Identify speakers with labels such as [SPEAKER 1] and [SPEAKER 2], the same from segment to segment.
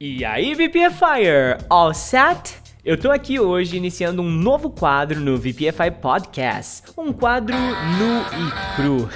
[SPEAKER 1] E aí, VPFire, all set? Eu tô aqui hoje iniciando um novo quadro no VPFI Podcast, um quadro nu e cru.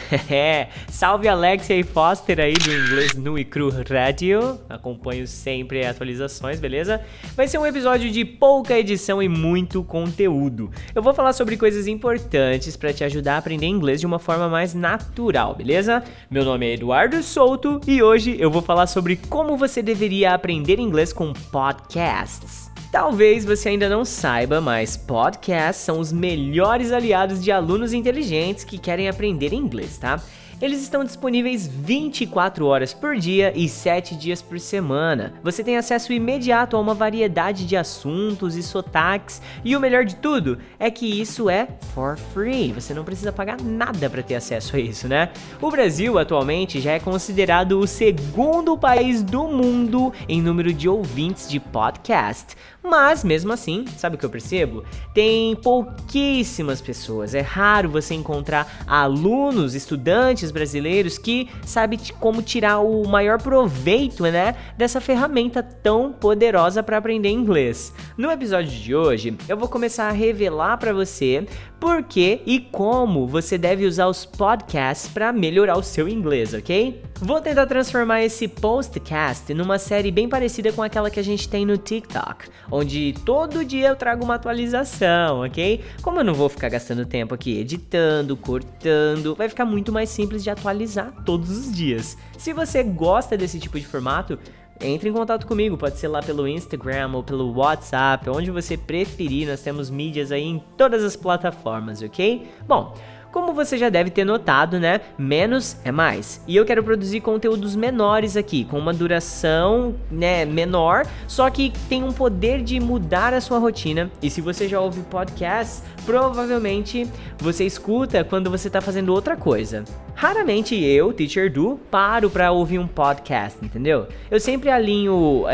[SPEAKER 1] Salve Alexia e Foster aí do Inglês Nu e Cru Radio, acompanho sempre atualizações, beleza? Vai ser um episódio de pouca edição e muito conteúdo. Eu vou falar sobre coisas importantes pra te ajudar a aprender inglês de uma forma mais natural, beleza? Meu nome é Eduardo Souto e hoje eu vou falar sobre como você deveria aprender inglês com podcasts. Talvez você ainda não saiba, mas podcasts são os melhores aliados de alunos inteligentes que querem aprender inglês, tá? Eles estão disponíveis 24 horas por dia e 7 dias por semana. Você tem acesso imediato a uma variedade de assuntos e sotaques. E o melhor de tudo é que isso é for free. Você não precisa pagar nada para ter acesso a isso, né? O Brasil atualmente já é considerado o segundo país do mundo em número de ouvintes de podcast. Mas, mesmo assim, sabe o que eu percebo? Tem pouquíssimas pessoas. É raro você encontrar alunos, estudantes brasileiros que sabem como tirar o maior proveito, né, dessa ferramenta tão poderosa para aprender inglês. No episódio de hoje, eu vou começar a revelar para você por que e como você deve usar os podcasts para melhorar o seu inglês, ok? Vou tentar transformar esse podcast numa série bem parecida com aquela que a gente tem no TikTok, onde todo dia eu trago uma atualização, ok? Como eu não vou ficar gastando tempo aqui editando, cortando, vai ficar muito mais simples de atualizar todos os dias. Se você gosta desse tipo de formato, entre em contato comigo, pode ser lá pelo Instagram ou pelo WhatsApp, onde você preferir, nós temos mídias aí em todas as plataformas, ok? Bom, como você já deve ter notado, né? Menos é mais. E eu quero produzir conteúdos menores aqui, com uma duração, né, menor, só que tem um poder de mudar a sua rotina. E se você já ouve podcasts, provavelmente você escuta quando você está fazendo outra coisa. Raramente eu, Teacher Du, paro para ouvir um podcast, entendeu? Eu sempre alinho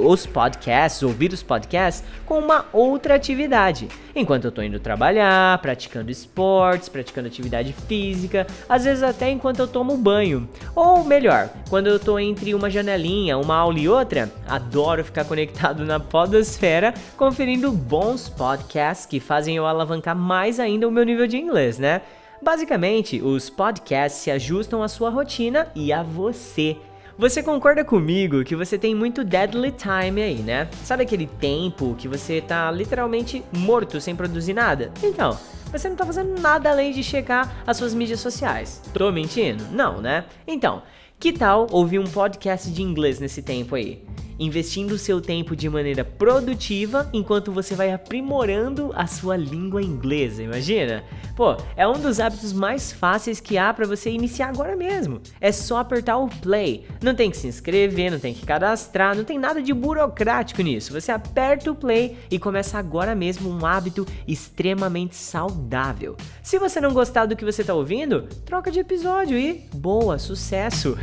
[SPEAKER 1] os podcasts, ouvir os podcasts, com uma outra atividade. Enquanto eu tô indo trabalhar, praticando esportes, praticando atividade física, às vezes até enquanto eu tomo banho. Ou melhor, quando eu tô entre uma janelinha, uma aula e outra, adoro ficar conectado na podosfera, conferindo bons podcasts que fazem eu alavancar mais ainda o meu nível de inglês, né? Basicamente, os podcasts se ajustam à sua rotina e a você. Você concorda comigo que você tem muito deadly time aí, né? Sabe aquele tempo que você tá literalmente morto sem produzir nada? Então, você não tá fazendo nada além de checar as suas mídias sociais. Tô mentindo? Não, né? Então, que tal ouvir um podcast de inglês nesse tempo aí? Investindo o seu tempo de maneira produtiva enquanto você vai aprimorando a sua língua inglesa, imagina? Pô, é um dos hábitos mais fáceis que há para você iniciar agora mesmo. É só apertar o play. Não tem que se inscrever, não tem que cadastrar, não tem nada de burocrático nisso. Você aperta o play e começa agora mesmo um hábito extremamente saudável. Se você não gostar do que você tá ouvindo, troca de episódio e boa, sucesso!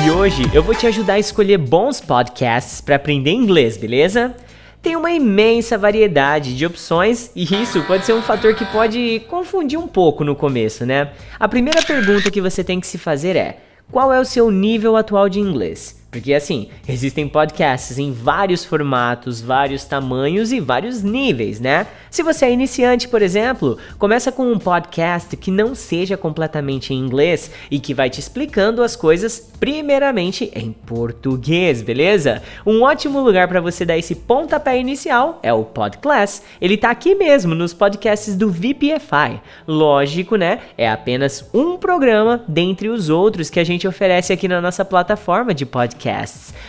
[SPEAKER 1] E hoje eu vou te ajudar a escolher bons podcasts para aprender inglês, beleza? Tem uma imensa variedade de opções e isso pode ser um fator que pode confundir um pouco no começo, né? A primeira pergunta que você tem que se fazer é: qual é o seu nível atual de inglês? Porque assim, existem podcasts em vários formatos, vários tamanhos e vários níveis, né? Se você é iniciante, por exemplo, começa com um podcast que não seja completamente em inglês e que vai te explicando as coisas primeiramente em português, beleza? Um ótimo lugar para você dar esse pontapé inicial é o Podclass. Ele tá aqui mesmo nos podcasts do VPFI. Lógico, né? É apenas um programa dentre os outros que a gente oferece aqui na nossa plataforma de podcast.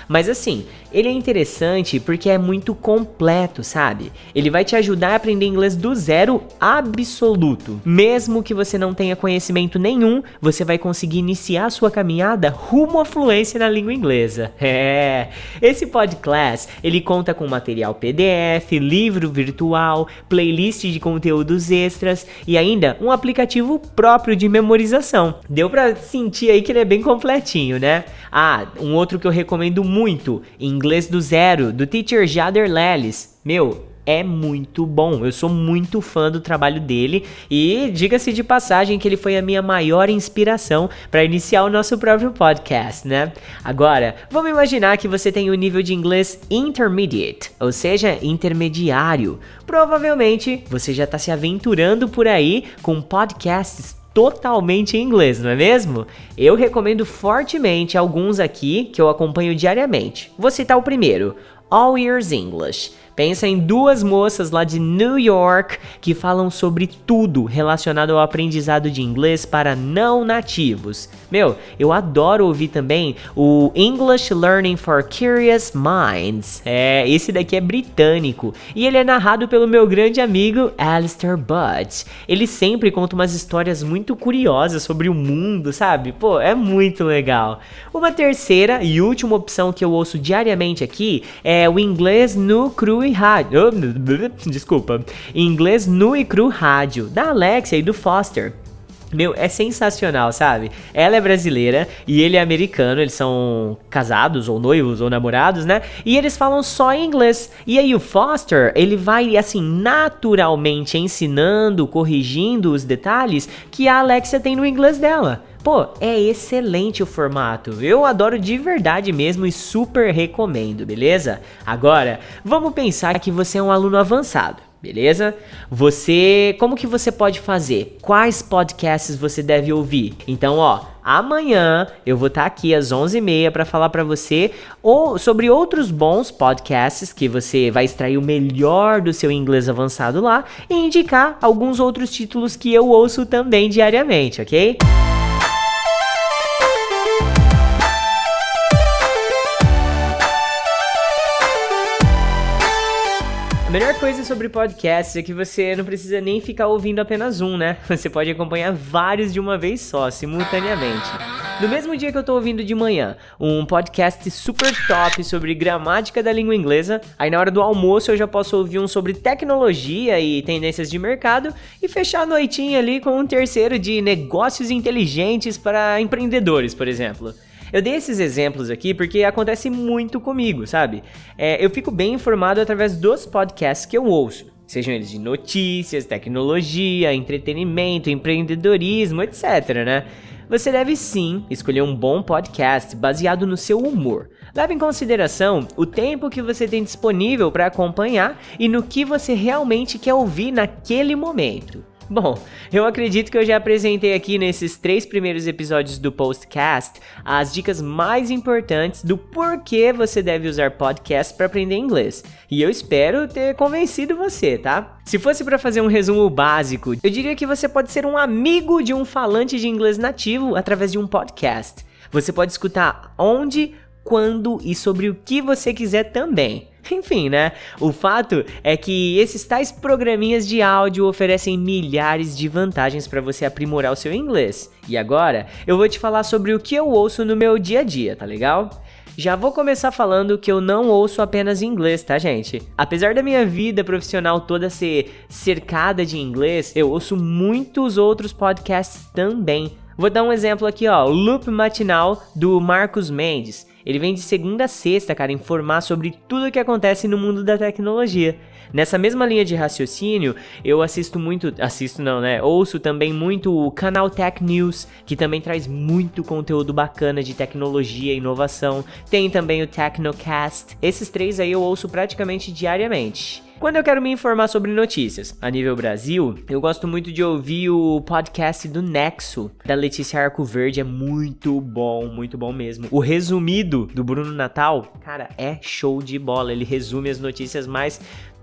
[SPEAKER 1] Mas assim, ele é interessante porque é muito completo, sabe? Ele vai te ajudar a aprender inglês do zero absoluto. Mesmo que você não tenha conhecimento nenhum, você vai conseguir iniciar a sua caminhada rumo à fluência na língua inglesa. Esse podcast, ele conta com material PDF, livro virtual, playlist de conteúdos extras e ainda um aplicativo próprio de memorização. Deu pra sentir aí que ele é bem completinho, né? Um outro que eu recomendo muito, Inglês do Zero, do Teacher Jader Lelis. Meu, é muito bom. Eu sou muito fã do trabalho dele e diga-se de passagem que ele foi a minha maior inspiração para iniciar o nosso próprio podcast, né? Agora, vamos imaginar que você tem um nível de inglês intermediate, ou seja, intermediário. Provavelmente você já está se aventurando por aí com podcasts totalmente em inglês, não é mesmo? Eu recomendo fortemente alguns aqui que eu acompanho diariamente. Vou citar o primeiro, All Ears English. Pensa em duas moças lá de New York que falam sobre tudo relacionado ao aprendizado de inglês para não nativos. Meu, eu adoro ouvir também o English Learning for Curious Minds. Esse daqui é britânico e ele é narrado pelo meu grande amigo Alistair Butt. Ele sempre conta umas histórias muito curiosas sobre o mundo, sabe? Pô, é muito legal. Uma terceira e última opção que eu ouço diariamente aqui é o Inglês Nu Cru e Rádio. Inglês Nu e Cru Rádio, da Alexia e do Foster. Meu, é sensacional, sabe? Ela é brasileira e ele é americano, eles são casados ou noivos ou namorados, né? E eles falam só em inglês. E aí o Foster, ele vai, assim, naturalmente ensinando, corrigindo os detalhes que a Alexia tem no inglês dela. Pô, é excelente o formato, eu adoro de verdade mesmo e super recomendo, beleza? Agora, vamos pensar que você é um aluno avançado, beleza? Como que você pode fazer? Quais podcasts você deve ouvir? Então, amanhã eu vou estar aqui às 11h30 para falar para você sobre outros bons podcasts que você vai extrair o melhor do seu inglês avançado lá e indicar alguns outros títulos que eu ouço também diariamente, ok? A melhor coisa sobre podcasts é que você não precisa nem ficar ouvindo apenas um, né? Você pode acompanhar vários de uma vez só, simultaneamente. No mesmo dia que eu tô ouvindo de manhã um podcast super top sobre gramática da língua inglesa, aí na hora do almoço eu já posso ouvir um sobre tecnologia e tendências de mercado e fechar a noitinha ali com um terceiro de negócios inteligentes para empreendedores, por exemplo. Eu dei esses exemplos aqui porque acontece muito comigo, sabe? Eu fico bem informado através dos podcasts que eu ouço. Sejam eles de notícias, tecnologia, entretenimento, empreendedorismo, etc, né? Você deve sim escolher um bom podcast baseado no seu humor. Leve em consideração o tempo que você tem disponível para acompanhar e no que você realmente quer ouvir naquele momento. Bom, eu acredito que eu já apresentei aqui nesses 3 primeiros episódios do podcast as dicas mais importantes do porquê você deve usar podcast para aprender inglês. E eu espero ter convencido você, tá? Se fosse para fazer um resumo básico, eu diria que você pode ser um amigo de um falante de inglês nativo através de um podcast. Você pode escutar onde, quando e sobre o que você quiser também. Enfim, né? O fato é que esses tais programinhas de áudio oferecem milhares de vantagens para você aprimorar o seu inglês. E agora, eu vou te falar sobre o que eu ouço no meu dia a dia, tá legal? Já vou começar falando que eu não ouço apenas inglês, tá, gente? Apesar da minha vida profissional toda ser cercada de inglês, eu ouço muitos outros podcasts também. Vou dar um exemplo aqui, o Loop Matinal do Marcos Mendes. Ele vem de segunda a sexta, cara, informar sobre tudo o que acontece no mundo da tecnologia. Nessa mesma linha de raciocínio, eu ouço também muito o Canal Tech News, que também traz muito conteúdo bacana de tecnologia e inovação. Tem também o Technocast. Esses 3 aí eu ouço praticamente diariamente. Quando eu quero me informar sobre notícias a nível Brasil, eu gosto muito de ouvir o podcast do Nexo, da Letícia Arcoverde, é muito bom mesmo. O resumido do Bruno Natal, cara, é show de bola, ele resume as notícias mais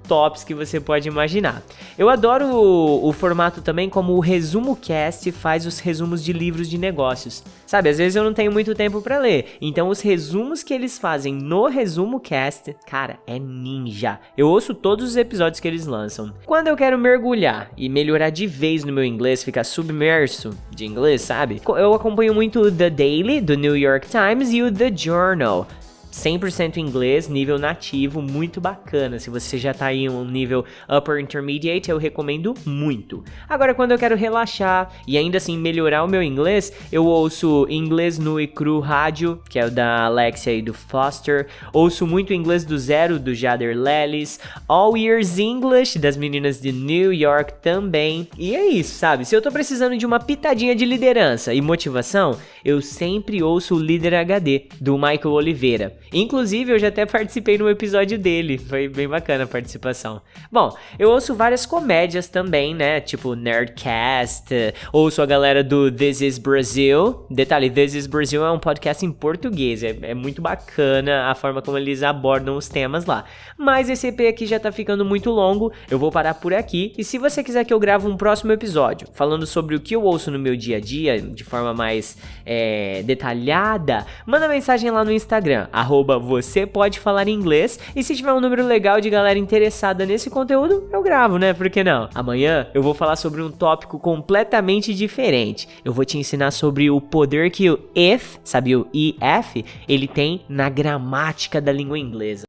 [SPEAKER 1] tops que você pode imaginar. Eu adoro o formato também como o Resumo Cast faz os resumos de livros de negócios. Sabe, às vezes eu não tenho muito tempo pra ler, então os resumos que eles fazem no Resumo Cast, cara, é ninja. Eu ouço todos os episódios que eles lançam. Quando eu quero mergulhar e melhorar de vez no meu inglês, ficar submerso de inglês, sabe? Eu acompanho muito o The Daily, do New York Times, e o The Journal. 100% inglês, nível nativo, muito bacana. Se você já tá em um nível Upper Intermediate, eu recomendo muito. Agora, quando eu quero relaxar e ainda assim melhorar o meu inglês, eu ouço Inglês Nu e Cru Rádio, que é o da Alexia e do Foster. Ouço muito Inglês do Zero, do Jader Lelis. All Ears English, das meninas de New York também. E é isso, sabe? Se eu tô precisando de uma pitadinha de liderança e motivação, eu sempre ouço o Líder HD, do Michael Oliveira. Inclusive, eu já até participei no episódio dele, foi bem bacana a participação. Bom, eu ouço várias comédias também, né, tipo Nerdcast, ouço a galera do This Is Brazil. Detalhe, This Is Brazil é um podcast em português, é muito bacana a forma como eles abordam os temas lá. Mas esse EP aqui já tá ficando muito longo, eu vou parar por aqui. E se você quiser que eu grave um próximo episódio, falando sobre o que eu ouço no meu dia a dia, de forma mais detalhada, manda mensagem lá no Instagram, @você pode falar inglês, e se tiver um número legal de galera interessada nesse conteúdo, eu gravo, né? Por que não? Amanhã eu vou falar sobre um tópico completamente diferente. Eu vou te ensinar sobre o poder que o if, sabe o IF, ele tem na gramática da língua inglesa.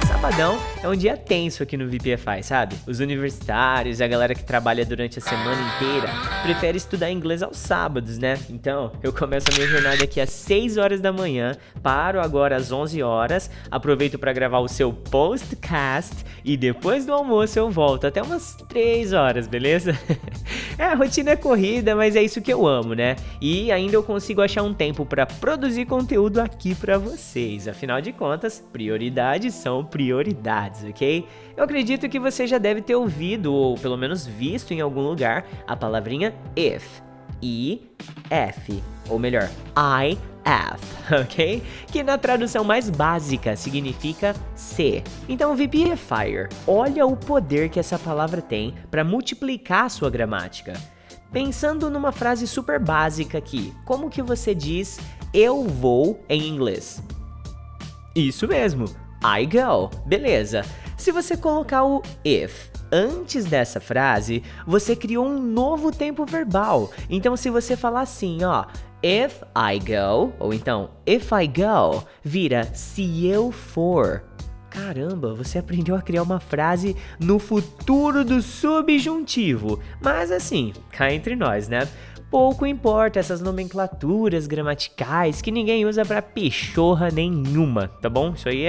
[SPEAKER 1] Sabadão é um dia tenso aqui no VPFI, sabe? Os universitários, a galera que trabalha durante a semana inteira, prefere estudar inglês aos sábados, né? Então, eu começo a minha jornada aqui às 6 horas da manhã, paro agora às 11 horas, aproveito para gravar o seu podcast e depois do almoço eu volto até umas 3 horas, beleza? A rotina é corrida, mas é isso que eu amo, né? E ainda eu consigo achar um tempo para produzir conteúdo aqui para vocês. Afinal de contas, prioridades são prioridades, ok? Eu acredito que você já deve ter ouvido, ou pelo menos visto em algum lugar, a palavrinha if. I-F, ou melhor, I-F, ok? Que na tradução mais básica significa se. Então, VPFire, olha o poder que essa palavra tem para multiplicar a sua gramática. Pensando numa frase super básica aqui, como que você diz eu vou em inglês? Isso mesmo, I go, beleza. Se você colocar o if antes dessa frase, você criou um novo tempo verbal. Então, se você falar assim, ó, if I go, ou então if I go, vira se eu for. Caramba, você aprendeu a criar uma frase no futuro do subjuntivo. Mas assim, cá entre nós, né? Pouco importa essas nomenclaturas gramaticais que ninguém usa pra pichorra nenhuma, tá bom? Isso aí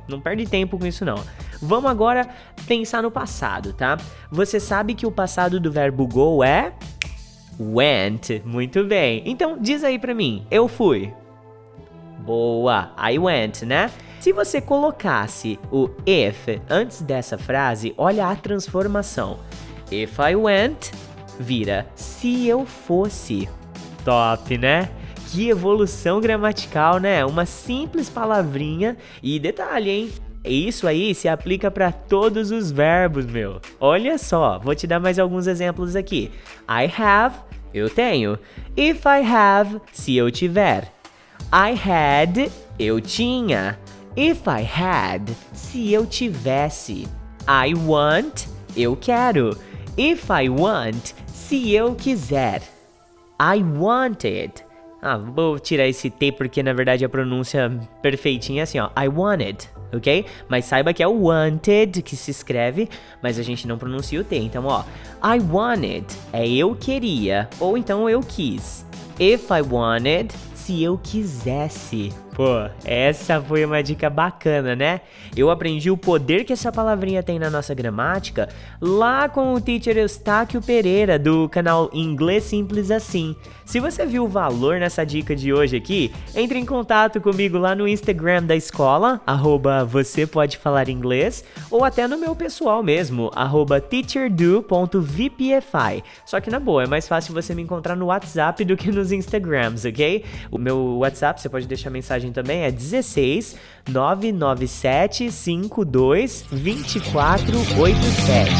[SPEAKER 1] não perde tempo com isso não. Vamos agora pensar no passado, tá? Você sabe que o passado do verbo go é went. Muito bem. Então diz aí pra mim, eu fui. Boa, I went, né? Se você colocasse o if antes dessa frase, olha a transformação. If I went, vira se eu fosse. Top, né? Que evolução gramatical, né? Uma simples palavrinha e detalhe, hein? Isso aí se aplica para todos os verbos, meu. Olha só, vou te dar mais alguns exemplos aqui. I have, eu tenho. If I have, se eu tiver. I had, eu tinha. If I had, se eu tivesse. I want, eu quero. If I want, se eu quiser. I wanted. Vou tirar esse T porque na verdade a pronúncia perfeitinha é assim, ó. I wanted, ok? Mas saiba que é o wanted que se escreve, mas a gente não pronuncia o T. Então, ó, I wanted é eu queria, ou então eu quis. If I wanted, se eu quisesse. Pô, essa foi uma dica bacana, né? Eu aprendi o poder que essa palavrinha tem na nossa gramática lá com o teacher Eustáquio Pereira, do canal Inglês Simples Assim. Se você viu o valor nessa dica de hoje aqui, entre em contato comigo lá no Instagram da escola, @você pode falar inglês, ou até no meu pessoal mesmo, @teacherdu.vpfi. Só que na boa, é mais fácil você me encontrar no WhatsApp do que nos Instagrams, ok? O meu WhatsApp, você pode deixar mensagem também, é 16 997 52 2487.